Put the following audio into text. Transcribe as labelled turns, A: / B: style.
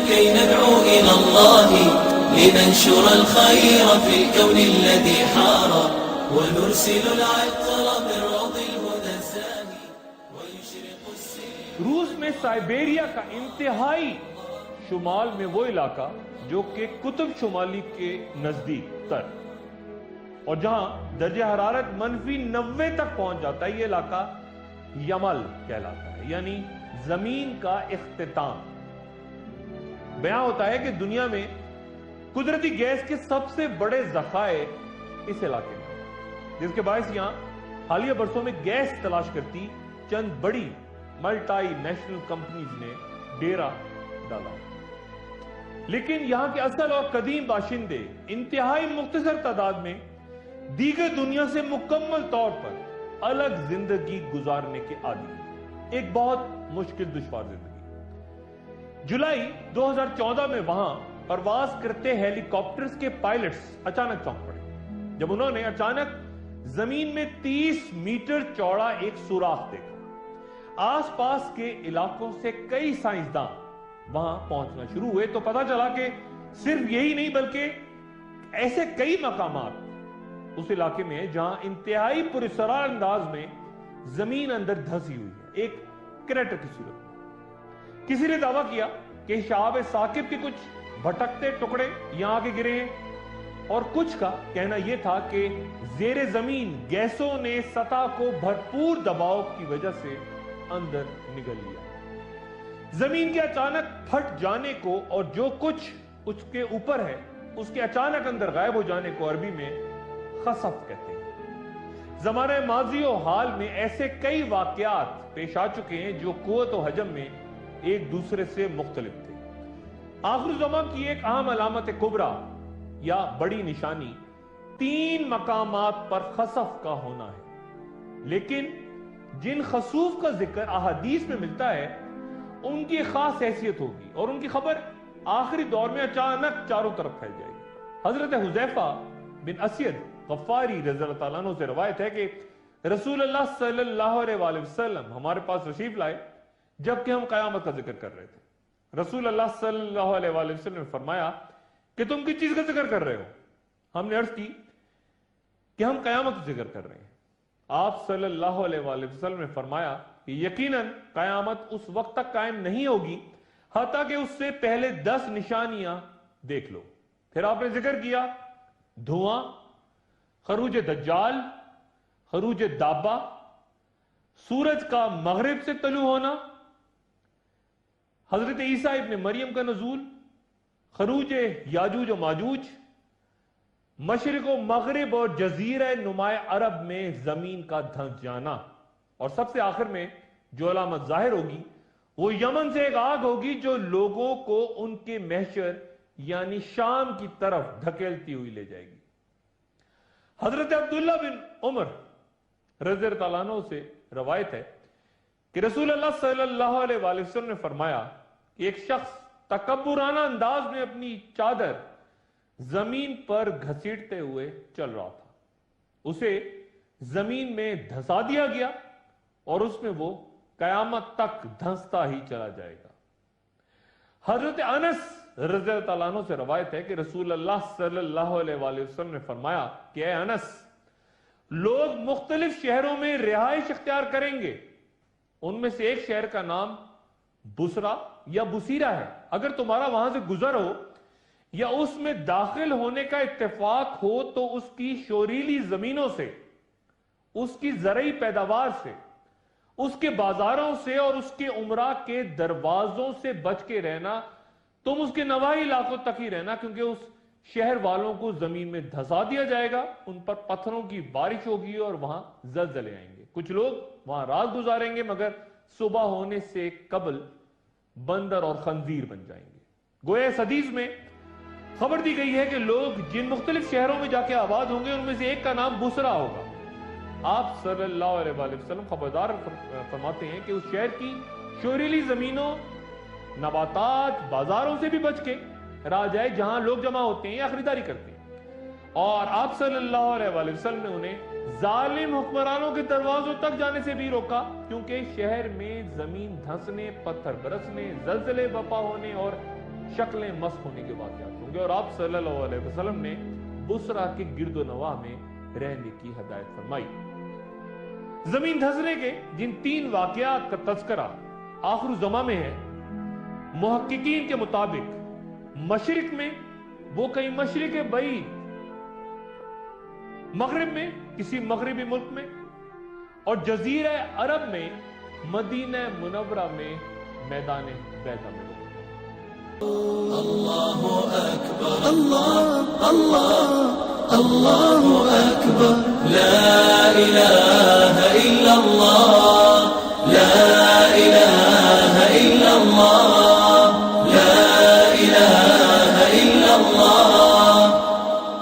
A: كي ندعو إلى الله لننشر الخير في الكون الذي حار ونرسل العطر من روض الهدى الزاهي ويشرق السلم.
B: روس میں سائبیریا کا انتہائی شمال میں وہ علاقہ جو کہ قطب شمالی کے نزدیک تر اور جہاں درجہ حرارت -90 تک پہنچ جاتا ہے، یہ علاقہ یمل کہلاتا ہے، یعنی زمین کا اختتام. بیان ہوتا ہے کہ دنیا میں قدرتی گیس کے سب سے بڑے ذخائر اس علاقے میں، جس کے باعث یہاں حالیہ برسوں میں گیس تلاش کرتی چند بڑی ملٹی نیشنل کمپنیز نے ڈیرا ڈالا. لیکن یہاں کے اصل اور قدیم باشندے انتہائی مختصر تعداد میں دیگر دنیا سے مکمل طور پر الگ زندگی گزارنے کے عادی ہیں. ایک بہت مشکل دشوار زندگی. جولائی 2014 میں وہاں پرواز کرتے ہیلی کاپٹرز کے پائلٹس اچانک چونک پڑے جب انہوں نے اچانک زمین میں 30 میٹر چوڑا ایک سوراخ دیکھا. آس پاس کے علاقوں سے کئی سائنسداں وہاں پہنچنا شروع ہوئے تو پتا چلا کہ صرف یہی نہیں بلکہ ایسے کئی مقامات اس علاقے میں ہیں جہاں انتہائی پراسرار انداز میں زمین اندر دھسی ہوئی ہے، ایک کریٹر کی صورت میں. کسی نے دعویٰ کیا کہ شہاب ثاقب کے کچھ بھٹکتے ٹکڑے یہاں کے گرے ہیں اور کچھ کا کہنا یہ تھا کہ زیر زمین گیسوں نے سطح کو بھرپور دباؤ کی وجہ سے اندر نگل لیا. زمین کے اچانک پھٹ جانے کو اور جو کچھ اس کے اوپر ہے اس کے اچانک اندر غائب ہو جانے کو عربی میں خسف کہتے ہیں. زمانہ ماضی و حال میں ایسے کئی واقعات پیش آ چکے ہیں جو قوت و حجم میں ایک دوسرے سے مختلف تھے. آخر زمان کی ایک اہم علامت کبریٰ یا بڑی نشانی 3 مقامات پر خسف کا ہونا ہے. لیکن جن خسوف کا ذکر احادیث میں ملتا ہے ان کی خاص حیثیت ہوگی اور ان کی خبر آخری دور میں اچانک چاروں طرف پھیل جائے گی. حضرت حذیفہ بن اسید غفاری رضی اللہ تعالیٰ عنہ سے روایت ہے کہ رسول اللہ صلی اللہ علیہ وسلم ہمارے پاس تشریف لائے جبکہ ہم قیامت کا ذکر کر رہے تھے. رسول اللہ صلی اللہ علیہ وسلم نے فرمایا کہ تم کس چیز کا ذکر کر رہے ہو؟ ہم نے عرض کی کہ ہم قیامت کا ذکر کر رہے ہیں. آپ صلی اللہ علیہ وسلم نے فرمایا کہ یقیناً قیامت اس وقت تک قائم نہیں ہوگی حتیٰ کہ اس سے پہلے 10 نشانیاں دیکھ لو. پھر آپ نے ذکر کیا دھواں، خروج دجال، خروج دابہ، سورج کا مغرب سے طلوع ہونا، حضرت عیسیٰ ابن مریم کا نزول، خروج یاجوج و ماجوج، مشرق و مغرب اور جزیرہ نمائے عرب میں زمین کا دھنس جانا، اور سب سے آخر میں جو علامت ظاہر ہوگی وہ یمن سے ایک آگ ہوگی جو لوگوں کو ان کے محشر یعنی شام کی طرف دھکیلتی ہوئی لے جائے گی. حضرت عبداللہ بن عمر رضی اللہ عنہ سے روایت ہے کہ رسول اللہ صلی اللہ علیہ وسلم نے فرمایا کہ ایک شخص تکبرانہ انداز میں اپنی چادر زمین پر گھسیٹتے ہوئے چل رہا تھا. اسے زمین میں دھسا دیا گیا اور اس میں وہ قیامت تک دھنستا ہی چلا جائے گا. حضرت انس رضی اللہ عنہ سے روایت ہے کہ رسول اللہ صلی اللہ علیہ وسلم نے فرمایا کہ اے انس، لوگ مختلف شہروں میں رہائش اختیار کریں گے. ان میں سے ایک شہر کا نام بصرہ یا بصیرہ ہے. اگر تمہارا وہاں سے گزر ہو یا اس میں داخل ہونے کا اتفاق ہو تو اس کی شوریلی زمینوں سے، اس کی زرعی پیداوار سے، اس کے بازاروں سے اور اس کے عمرہ کے دروازوں سے بچ کے رہنا. تم اس کے نواحی علاقوں تک ہی رہنا کیونکہ اس شہر والوں کو زمین میں دھسا دیا جائے گا، ان پر پتھروں کی بارش ہوگی اور وہاں زلزلے آئیں گے. کچھ لوگ وہاں رات گزاریں گے مگر صبح ہونے سے قبل بندر اور خنزیر بن جائیں گے. گویا اس حدیث میں خبر دی گئی ہے کہ لوگ جن مختلف شہروں میں جا کے آباد ہوں گے ان میں سے ایک کا نام بصرہ ہوگا. آپ صلی اللہ علیہ وسلم خبردار فرماتے ہیں کہ اس شہر کی شوریلی زمینوں، نباتات، بازاروں سے بھی بچ کے رہ جائے جہاں لوگ جمع ہوتے ہیں یا خریداری کرتے ہیں. اور آپ صلی اللہ علیہ وسلم نے انہیں ظالم حکمرانوں کے دروازوں تک جانے سے بھی روکا کیونکہ شہر میں زمین دھنسنے، پتھر برسنے، زلزلے بپا ہونے اور شکلیں مسخ ہونے کے واقعات ہوں گے، اور آپ صلی اللہ علیہ وسلم نے بصرہ کے گرد و نواح میں رہنے کی ہدایت فرمائی۔ زمین دھنسنے کے جن 3 واقعات کا تذکرہ آخر الزمان میں ہے، محققین کے مطابق مشرق میں وہ کہیں مشرق بعید، مغرب میں کسی مغربی ملک میں، اور جزیرہ عرب میں مدینہ منورہ میں میدان بیضا میں۔
A: اللہ اکبر اللہ اللہ اللہ اکبر لا الہ